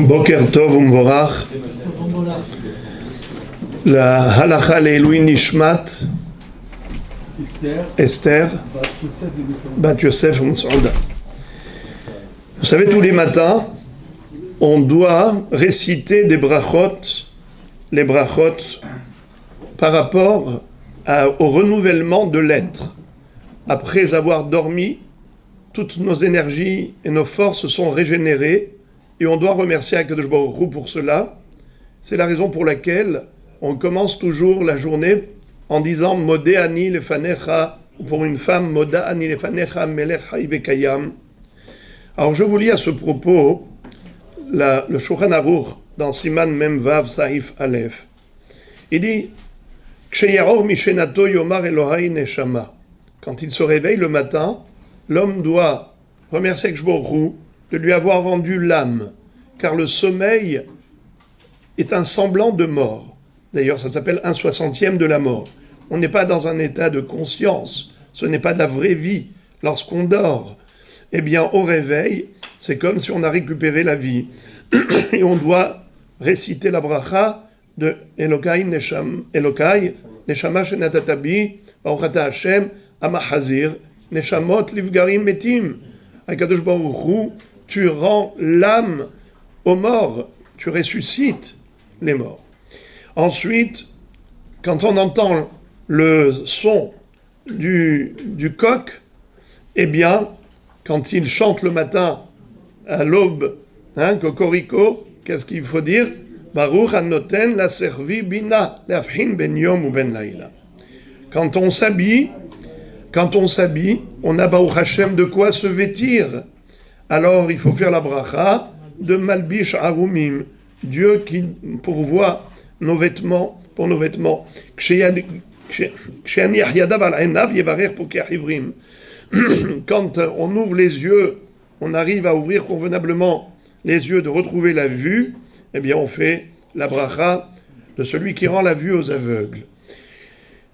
Boker Tov Umvorach. La halacha le'ilui nishmat Esther Bat Yosef Mtsouda. Vous savez, tous les matins, on doit réciter des brachot, les brachot par rapport au renouvellement de l'être. Après avoir dormi, toutes nos énergies et nos forces sont régénérées et on doit remercier Akadosh Baruch Hu pour cela. C'est la raison pour laquelle on commence toujours la journée en disant Modé ani lefanecha, ou pour une femme Moda ani lefanecha melech hay vekayam. Alors je vous lis à ce propos le Shulchan Aruch dans Siman Mem Vav Saif Aleph. Il dit Ksheyaor mishenato yomar Elohai neshama. Quand il se réveille le matin, l'homme doit remercier Akadosh Baruch Hu de lui avoir rendu l'âme, car le sommeil est un semblant de mort. D'ailleurs, ça s'appelle 1/60e de la mort. On n'est pas dans un état de conscience, ce n'est pas de la vraie vie. Lorsqu'on dort, eh bien, au réveil, c'est comme si on a récupéré la vie. Et on doit réciter la bracha de Elokai Neshama Shenatatabi, Baruchata Hashem, Amahazir, Neshamot Livgarim Metim. Akadosh Baruch Hu, tu rends l'âme aux morts, tu ressuscites les morts. Ensuite, quand on entend le son du coq, eh bien, quand il chante le matin à l'aube, cocorico, qu'est-ce qu'il faut dire? Baruch anoten la servi bina, l'afhin ben yom ou ben laïla. Quand on s'habille, on a Baruch Hashem de quoi se vêtir. Alors il faut faire la bracha de Malbish Arumim, Dieu qui pourvoit nos vêtements, pour nos vêtements. Quand on ouvre les yeux, on arrive à ouvrir convenablement les yeux, de retrouver la vue, eh bien on fait la bracha de celui qui rend la vue aux aveugles.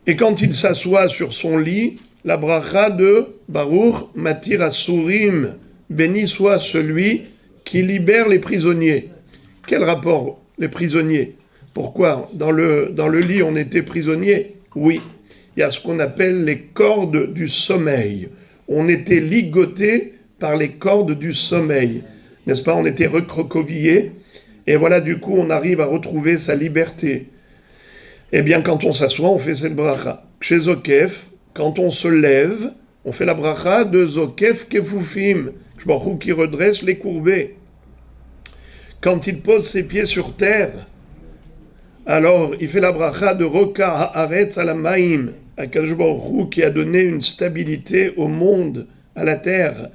Et quand il s'assoit sur son lit, la bracha de Baruch Matir Asurim, béni soit celui qui libère les prisonniers. Quel rapport, les prisonniers? Pourquoi dans le lit on était prisonnier? Oui, il y a ce qu'on appelle les cordes du sommeil. On était ligoté par les cordes du sommeil, n'est-ce pas? On était recroquevillé, et voilà, du coup on arrive à retrouver sa liberté. Eh bien, quand on s'assoit, on fait cette bracha. Chez Zokef, quand on se lève, on fait la bracha de Zokef Kefufim, qui redresse les courbés. Quand il pose ses pieds sur terre, alors il fait la bracha de Roka Haaretz Alamaim, Akadosh Baruch Hu qui a donné une stabilité au monde, à la terre.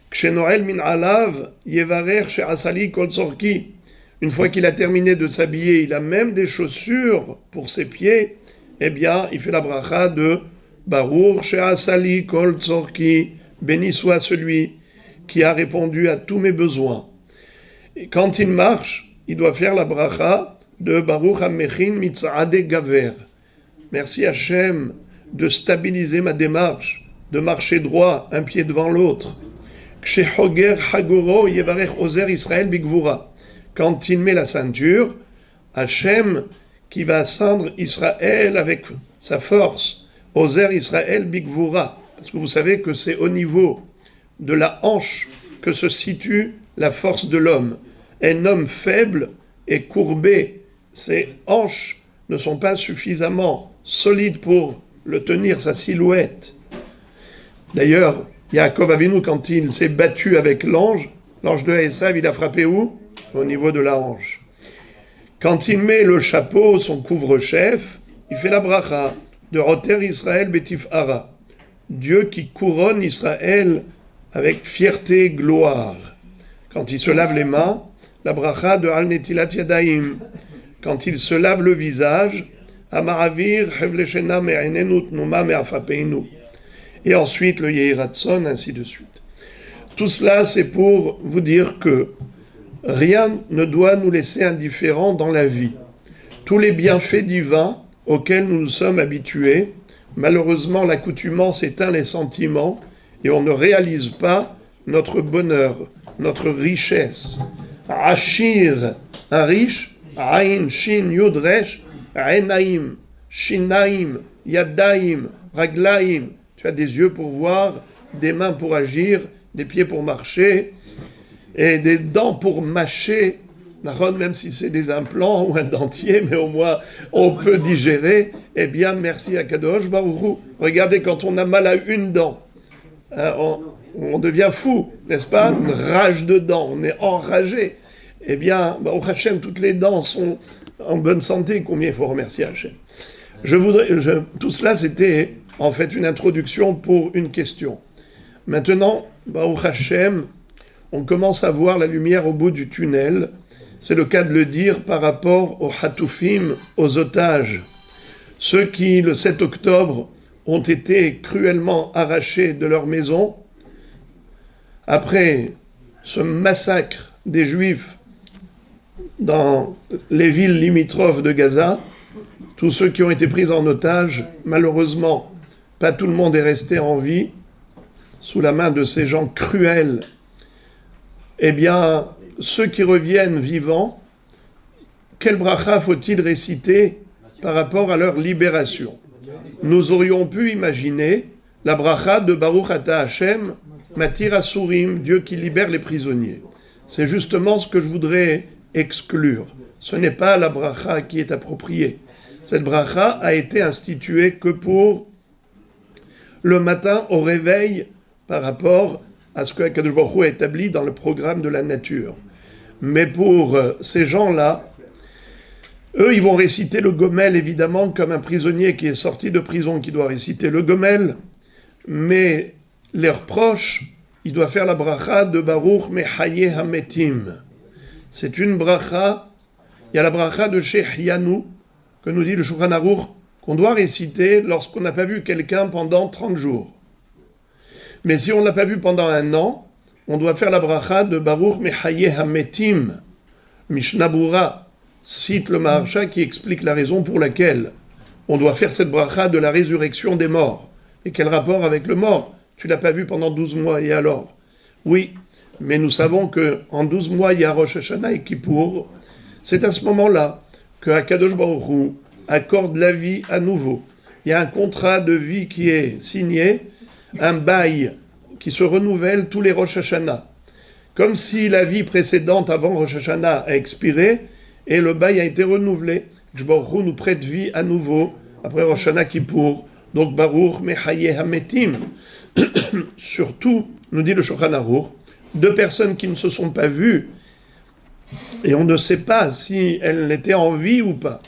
Kshenoel min alav yevarer she'asali kol tzorki. Une fois qu'il a terminé de s'habiller, il a même des chaussures pour ses pieds, eh bien, il fait la bracha de Baruch she'asali kol tzorki, béni soit celui qui a répondu à tous mes besoins. Et quand il marche, il doit faire la bracha de Baruch HaMechin Mitzadeh Gaver. Merci Hachem de stabiliser ma démarche, de marcher droit, un pied devant l'autre. Kshehoger Hagoro Yevarech Ozer Israël Bigvura. Quand il met la ceinture, Hachem qui va ascendre Israël avec sa force. Ozer Israël Bigvura. Parce que vous savez que c'est au niveau de la hanche que se situe la force de l'homme. Un homme faible et courbé, ses hanches ne sont pas suffisamment solides pour le tenir, sa silhouette. D'ailleurs, Yaakov Avinu, quand il s'est battu avec l'ange de Esav, il a frappé où? Au niveau de la hanche. Quand il met le chapeau, son couvre-chef, il fait la bracha de Roter Israël Betifara. Dieu qui couronne Israël avec fierté et gloire. Quand il se lave les mains, la bracha de Al Netilat Yadayim. Quand il se lave le visage, Amaravir Hevleshena Me'enenu Tnuma Me'afapeinu. Et ensuite le Yehiratson, ainsi de suite. Tout cela, c'est pour vous dire que rien ne doit nous laisser indifférents dans la vie. Tous les bienfaits divins auxquels nous nous sommes habitués, malheureusement l'accoutumance éteint les sentiments et on ne réalise pas notre bonheur, notre richesse. Ashir, un riche, Ain, Shin, Yud, Resh, Enaim, Shinaim, Yadaim, Raglaim. Tu as des yeux pour voir, des mains pour agir, des pieds pour marcher, et des dents pour mâcher. Même si c'est des implants ou un dentier, mais au moins on peut digérer. Eh bien, merci à Kadosh Baruch Hu. Regardez, quand on a mal à une dent, hein, on devient fou, n'est-ce pas? Une rage de dents, on est enragé. Eh bien, au Hachem, toutes les dents sont en bonne santé. Combien il faut remercier Hachem. Tout cela, c'était en fait une introduction pour une question. Maintenant, au Hachem, on commence à voir la lumière au bout du tunnel. C'est le cas de le dire par rapport aux Hatoufim, aux otages. Ceux qui, le 7 octobre, ont été cruellement arrachés de leur maison, après ce massacre des Juifs dans les villes limitrophes de Gaza, tous ceux qui ont été pris en otage, malheureusement, pas tout le monde est resté en vie, sous la main de ces gens cruels. Eh bien, ceux qui reviennent vivants, quel bracha faut-il réciter par rapport à leur libération? Nous aurions pu imaginer la bracha de Baruch Ata Hashem, Matir Asurim, Dieu qui libère les prisonniers. C'est justement ce que je voudrais exclure. Ce n'est pas la bracha qui est appropriée. Cette bracha a été instituée que pour le matin au réveil par rapport à ce que Kadosh Baruch Hu a établi dans le programme de la nature. Mais pour ces gens-là, eux, ils vont réciter le Gomel, évidemment, comme un prisonnier qui est sorti de prison qui doit réciter le Gomel, mais leurs proches, ils doivent faire la bracha de Baruch Mechaye Hametim. C'est une bracha, il y a la bracha de Shechianu, que nous dit le Shulchan Aruch, qu'on doit réciter lorsqu'on n'a pas vu quelqu'un pendant 30 jours. Mais si on ne l'a pas vu pendant un an, on doit faire la bracha de Baruch Mechaye Hametim. Mishnah Bura cite le Maharsha qui explique la raison pour laquelle on doit faire cette bracha de la résurrection des morts. Et quel rapport avec le mort? Tu l'as pas vu pendant 12 mois, et alors? Oui, mais nous savons qu'en 12 mois, il y a Rosh Hashanah et Kippour. C'est à ce moment-là que Akadosh Baruch Hu accorde la vie à nouveau. Il y a un contrat de vie qui est signé, un bail qui se renouvelle tous les Rosh Hashanah. Comme si la vie précédente avant Rosh Hashanah a expiré et le bail a été renouvelé. Baruch Hu nous prête vie à nouveau après Rosh Hashanah Kippour. Donc Baruch Mechaye Hametim. Surtout, nous dit le Shulchan Aruch, deux personnes qui ne se sont pas vues et on ne sait pas si elles étaient en vie ou pas.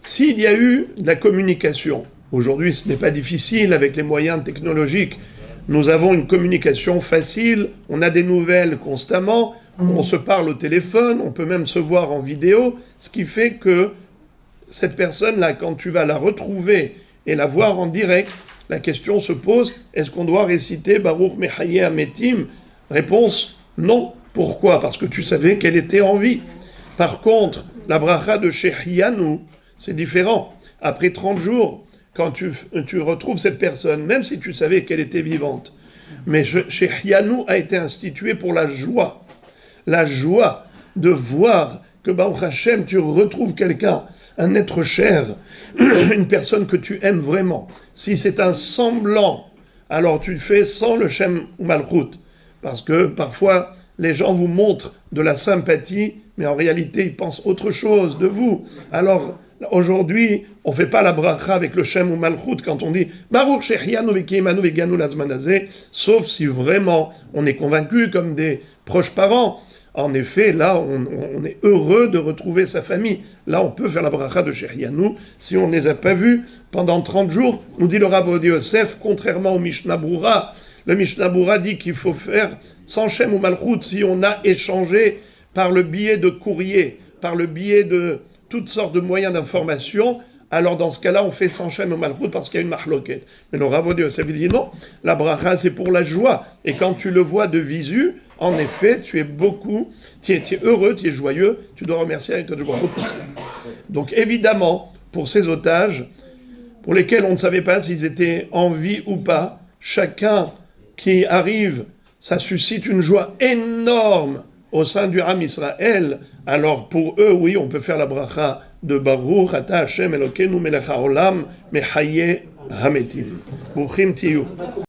S'il y a eu de la communication, aujourd'hui ce n'est pas difficile avec les moyens technologiques, nous avons une communication facile, on a des nouvelles constamment, on se parle au téléphone, on peut même se voir en vidéo, ce qui fait que cette personne-là, quand tu vas la retrouver et la voir en direct, la question se pose, est-ce qu'on doit réciter Baruch Mechaye Hametim? Réponse, non. Pourquoi? Parce que tu savais qu'elle était en vie. Par contre, la bracha de Shechianu, c'est différent. Après 30 jours, quand tu retrouves cette personne, même si tu savais qu'elle était vivante, mais Shechianu a été institué pour la joie de voir que Baruch Hashem, tu retrouves quelqu'un, un être cher, une personne que tu aimes vraiment. Si c'est un semblant, alors tu le fais sans le Shem ou Malchut. Parce que parfois, les gens vous montrent de la sympathie, mais en réalité, ils pensent autre chose de vous. Alors, aujourd'hui, on ne fait pas la bracha avec le Shem ou Malchut quand on dit Baruch Shechianu v'Kiyemanu v'Ganu Lazmanazeh, sauf si vraiment on est convaincu comme des proches parents. En effet, là, on est heureux de retrouver sa famille. Là, on peut faire la bracha de Shechianu si on ne les a pas vus pendant 30 jours. Nous dit le Rav Ovadia Yosef, contrairement au Mishnah Brura, le Mishnah Brura dit qu'il faut faire sans Shem ou Malchut si on a échangé par le biais de courrier, par le biais de toutes sortes de moyens d'information. Alors dans ce cas-là, on fait sans Shem ou Malchut parce qu'il y a une mahloket. Mais le Rav Ovadia Yosef dit non, la bracha c'est pour la joie. Et quand tu le vois de visu, en effet, tu es heureux, tu es joyeux, tu dois remercier avec Kadosh Baruch Hu pour cela. Donc évidemment, pour ces otages, pour lesquels on ne savait pas s'ils étaient en vie ou pas, chacun qui arrive, ça suscite une joie énorme au sein du Ham Israël, alors pour eux, oui, on peut faire la bracha de Baruch Ata Hashem Elokeinu Melech HaOlam Mechaye Hametim. Bruchim Tiyu.